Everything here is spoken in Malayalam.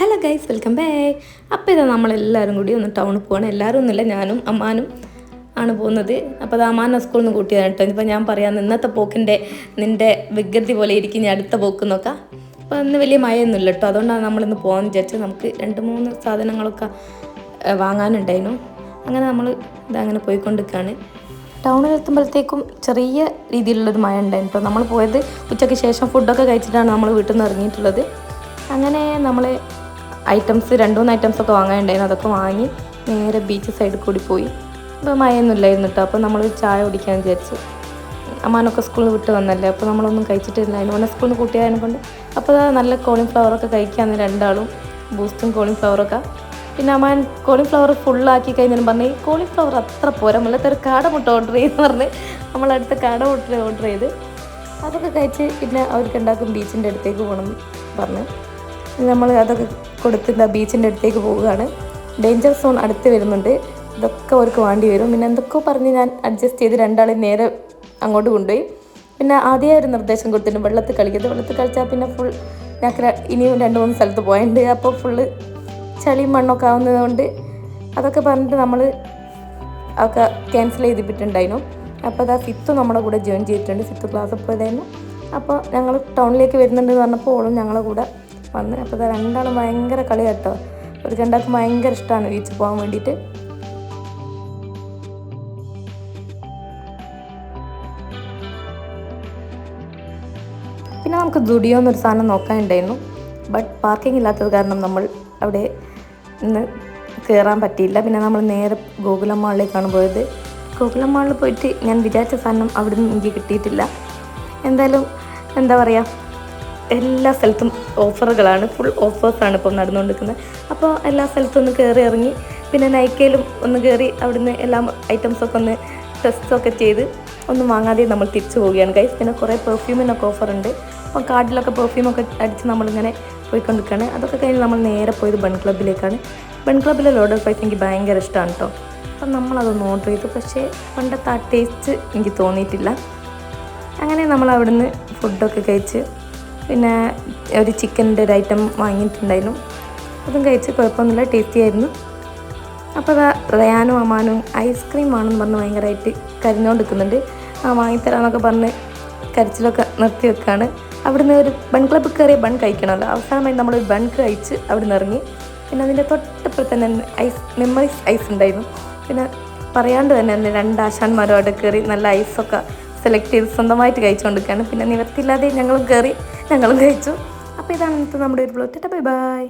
Hello guys, welcome back. അപ്പോൾ ഇതാ നമ്മളെല്ലാവരും കൂടി ഒന്ന് ടൗണിൽ പോവാണ്. എല്ലാവരും ഒന്നുമില്ല, ഞാനും അമ്മാനും ആണ് പോകുന്നത്. അപ്പോൾ അത് അമ്മാനെ സ്കൂളിൽ നിന്ന് കൂട്ടിയതാണ് കേട്ടോ. ഇപ്പോൾ ഞാൻ പറയാം, ഇന്നത്തെ പോക്കിൻ്റെ നിൻ്റെ വികൃതി പോലെ ഇരിക്കും ഞാൻ അടുത്ത പോക്ക് നോക്കാം. അപ്പോൾ ഇന്ന് വലിയ മഴയൊന്നുമില്ല കേട്ടോ, അതുകൊണ്ടാണ് നമ്മളിന്ന് പോകാമെന്ന് വിചാരിച്ചത്. നമുക്ക് 2-3 സാധനങ്ങളൊക്കെ വാങ്ങാനുണ്ടായിരുന്നു. അങ്ങനെ നമ്മൾ ഇതങ്ങനെ പോയിക്കൊണ്ടിരിക്കുകയാണ്. ടൗണിൽ എത്തുമ്പോഴത്തേക്കും ചെറിയ രീതിയിലുള്ളൊരു മഴ ഉണ്ടായിരുന്നു കേട്ടോ. നമ്മൾ പോയത് ഉച്ചയ്ക്ക് ശേഷം ഫുഡൊക്കെ കഴിച്ചിട്ടാണ് നമ്മൾ വീട്ടിൽ നിന്ന് ഇറങ്ങിയിട്ടുള്ളത്. അങ്ങനെ നമ്മൾ ഐറ്റംസ് 2-3 ഐറ്റംസൊക്കെ വാങ്ങാനുണ്ടായിരുന്നു. അതൊക്കെ വാങ്ങി നേരെ ബീച്ച് സൈഡിൽ കൂടി പോയി. ഇപ്പോൾ മഴയൊന്നും ഇല്ലായിരുന്നു കേട്ടോ. അപ്പോൾ നമ്മൾ ചായ കുടിക്കാൻ വിചാരിച്ചു. അമ്മാനൊക്കെ സ്കൂളിൽ വിട്ട് വന്നല്ലേ, അപ്പോൾ നമ്മളൊന്നും കഴിച്ചിട്ടില്ല. അതിന് സ്കൂളിൽ നിന്ന് കൂട്ടിയതിനെ കൊണ്ട് അപ്പോൾ നല്ല കോളിഫ്ലവറൊക്കെ കഴിക്കാമെന്ന് രണ്ടാളും, ബൂസ്റ്റും കോളിഫ്ലവറൊക്കെ. പിന്നെ അമ്മാൻ കോളിഫ്ലവർ ഫുള്ളാക്കി കഴിഞ്ഞാൽ പറഞ്ഞ് ഈ കോളിഫ്ലവർ അത്ര പോരാ, മുല്ലത്തൊരു കാടമുട്ട ഓർഡർ ചെയ്തെന്ന് പറഞ്ഞ് നമ്മളടുത്ത് കാടമുട്ട ഓർഡർ ചെയ്ത് അതൊക്കെ കഴിച്ച് പിന്നെ അവർക്ക് ഉണ്ടാക്കും ബീച്ചിൻ്റെ അടുത്തേക്ക് പോകണം പറഞ്ഞ് നമ്മൾ അതൊക്കെ കൊടുത്തിട്ട് ബീച്ചിൻ്റെ അടുത്തേക്ക് പോവുകയാണ്. ഡേഞ്ചർ സോൺ അടുത്ത് വരുന്നുണ്ട്, ഇതൊക്കെ അവർക്ക് വേണ്ടി വരും. പിന്നെ എന്തൊക്കെയോ പറഞ്ഞ് ഞാൻ അഡ്ജസ്റ്റ് ചെയ്ത് രണ്ടാളെ നേരെ അങ്ങോട്ട് കൊണ്ടുപോയി. പിന്നെ ആദ്യമേ ഒരു നിർദ്ദേശം കൊടുത്തിട്ടുണ്ട്, വെള്ളത്തിൽ കളിക്കരുത്. വെള്ളത്തിൽ കളിച്ചാൽ പിന്നെ ഫുൾ ഞങ്ങൾക്ക് ഇനിയും 2-3 സ്ഥലത്ത് പോയിട്ടുണ്ട്. അപ്പോൾ ഫുള്ള് ചളിയും മണ്ണൊക്കെ ആവുന്നത് കൊണ്ട് അതൊക്കെ പറഞ്ഞിട്ട് നമ്മൾ ഒക്കെ ക്യാൻസൽ ചെയ്തിട്ടുണ്ടായിരുന്നു. അപ്പോൾ അതാ സിത്തു നമ്മുടെ കൂടെ ജോയിൻ ചെയ്തിട്ടുണ്ട്. സിത്തു ക്ലാസ്സിൽ പോയതായിരുന്നു. അപ്പോൾ ഞങ്ങൾ ടൗണിലേക്ക് വരുന്നുണ്ടെന്ന് പറഞ്ഞപ്പോൾ ഓളും ഞങ്ങളുടെ കൂടെ വന്ന്. അപ്പോൾ അതാ രണ്ടാളും ഭയങ്കര കളി കേട്ടോ. ഒരു രണ്ടാൾക്കും ഭയങ്കര ഇഷ്ടമാണ് ബീച്ചിൽ പോകാൻ വേണ്ടിയിട്ട്. പിന്നെ നമുക്ക് ദുഡിയോ എന്നൊരു സാധനം നോക്കാനുണ്ടായിരുന്നു. ബട്ട് പാർക്കിംഗ് ഇല്ലാത്തത് കാരണം നമ്മൾ അവിടെ ഇന്ന് കയറാൻ പറ്റിയില്ല. പിന്നെ നമ്മൾ നേരെ ഗോകുലം മാളിലേക്കാണ് പോയത്. ഗോകുലം മാളിൽ പോയിട്ട് ഞാൻ വിചാരിച്ച സാധനം അവിടെ നിന്ന് എനിക്ക് കിട്ടിയിട്ടില്ല. എന്തായാലും എന്താ പറയുക, എല്ലാ സ്ഥലത്തും ഓഫറുകളാണ്, ഫുൾ ഓഫേഴ്സാണ് ഇപ്പം നടന്നുകൊണ്ടിരിക്കുന്നത്. അപ്പോൾ എല്ലാ സ്ഥലത്തും ഒന്ന് കയറി ഇറങ്ങി പിന്നെ നൈക്കയിലും ഒന്ന് കയറി അവിടുന്ന് എല്ലാ ഐറ്റംസൊക്കെ ഒന്ന് ടെസ്റ്റൊക്കെ ചെയ്ത് ഒന്നും വാങ്ങാതെ നമ്മൾ തിരിച്ചു പോവുകയാണ് ഗൈസ്. പിന്നെ കുറേ പെർഫ്യൂമിനൊക്കെ ഓഫറുണ്ട്. അപ്പം കാർഡിലൊക്കെ പെർഫ്യൂമൊക്കെ അടിച്ച് നമ്മളിങ്ങനെ പോയിക്കൊണ്ടിരിക്കുകയാണ്. അതൊക്കെ കഴിഞ്ഞ് നമ്മൾ നേരെ പോയത് ബൺ ക്ലബ്ബിലേക്കാണ്. ബൺ ക്ലബ്ബിലെ ലോഡർ ഫ്രൈസ് എനിക്ക് ഭയങ്കര ഇഷ്ടമാണ് കേട്ടോ. അപ്പം നമ്മളതൊന്ന് ഓർഡർ ചെയ്തു. പക്ഷേ പണ്ടത്തെ ആ ടേസ്റ്റ് എനിക്ക് തോന്നിയിട്ടില്ല. അങ്ങനെ നമ്മൾ അവിടുന്ന് ഫുഡൊക്കെ കഴിച്ച് പിന്നെ ഒരു ചിക്കൻ്റെ ഒരു ഐറ്റം വാങ്ങിയിട്ടുണ്ടായിരുന്നു. അതും കഴിച്ച് കുഴപ്പമൊന്നുമില്ല, ടേസ്റ്റി ആയിരുന്നു. അപ്പോൾ അതാ റയാനും അമ്മാനും ഐസ്ക്രീം ആണെന്ന് പറഞ്ഞ് ഭയങ്കരമായിട്ട് കരഞ്ഞുകൊണ്ടിരിക്കുന്നുണ്ട്. വാങ്ങിത്തരാമെന്നൊക്കെ പറഞ്ഞ് കരച്ചിലൊക്കെ നിർത്തി വെക്കുകയാണ്. അവിടുന്ന് ഒരു ബൺ ക്ലബ്ബ് കയറിയ ബൺ കഴിക്കണമല്ലോ. അവസാനമായി നമ്മളൊരു ബൺ കഴിച്ച് അവിടെ നിന്ന് ഇറങ്ങി. പിന്നെ അതിൻ്റെ തൊട്ടപ്പുറത്ത് തന്നെ മെമ്മറീസ് ഐസ് ഉണ്ടായിരുന്നു. പിന്നെ പറയാണ്ട് തന്നെ 2 ആശാന്മാരും അവിടെ കയറി നല്ല ഐസൊക്കെ സെലക്ട് ചെയ്ത് സ്വന്തമായിട്ട് കഴിച്ചുകൊണ്ടിരിക്കുകയാണ്. പിന്നെ നിവർത്തിയില്ലാതെ ഞങ്ങളും കയറി, ഞങ്ങളും കഴിച്ചു. അപ്പോൾ ഇതാണ് ഇന്നത്തെ നമ്മുടെ ഒരു വ്ലോഗ്. Bye bye.